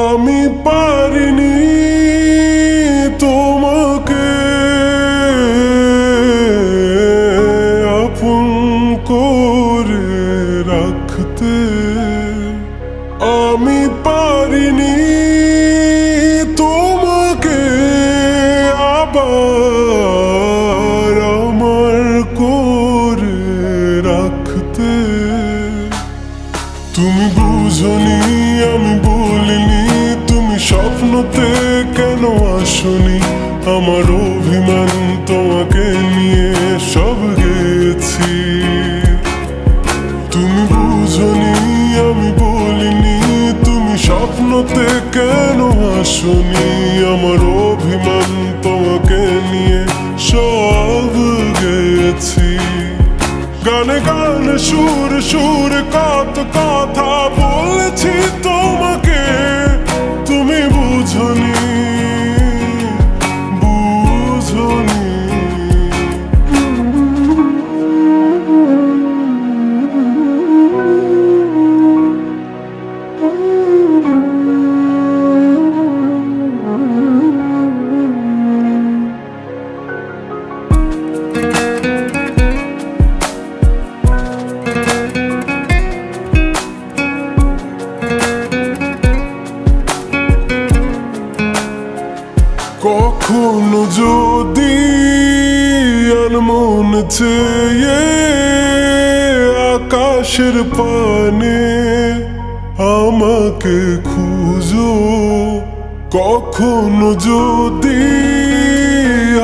আমি পারিনি তোমাকে আপন করে রাখতে, আমি পারিনি তোমাকে আবার আমার করে রাখতে। তুমি বুঝনি আমি বলিনি, তুমি স্বপ্নতে কেন আসনি? আমার অভিমান তোমাকে নিয়ে সব গেছি। তুমি বুঝনি আমি বলিনি, তুমি স্বপ্নতে কেন আসনি? আমার অভিমান তোমাকে নিয়ে সব গেছি। গানে গানে সুর সুর কত কথা বলেছি তোমাকে, তুমি বুঝনি বুঝনি। কখনো যদি আনমন চেয়ে আকাশের পানে আমাকে খুঁজো, কখনো যদি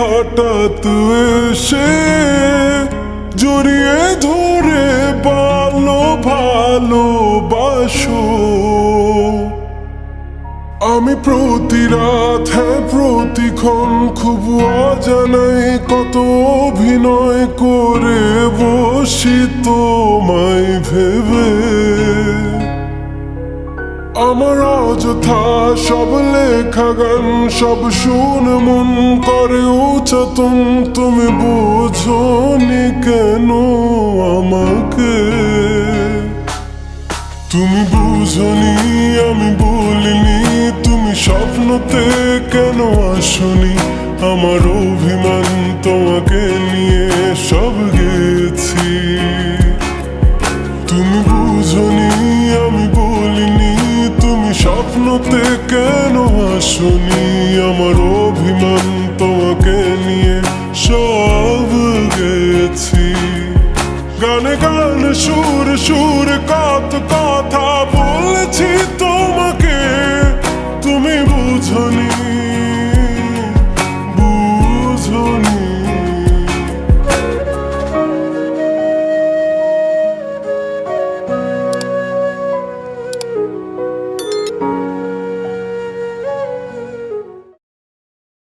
হঠাৎ এসে জড়িয়ে ধরে ভালো ভালোবাসো। আমি প্রতি রাত হ্যাঁ প্রতিক্ষণ খুব অজানাই কত অভিনয় করে বসি তোমায় ভেবে। আমার অযথা সব লেখা গান সব শুনে মন করে উচ্চাতন, তুমি বোঝনি কেন আমাকে? তুমি বুঝনি আমি বলিনি, তুমি স্বপ্নতে কেন আসনি? আমার অভিমান তোমাকে নিয়ে সব গেছি। তুমি বুঝনি আমি বলিনি, তুমি স্বপ্নতে কেন আসনি? আমার অভিমান তোমাকে নিয়ে সব গেছি। গানে গানে সুর সুর কত কথা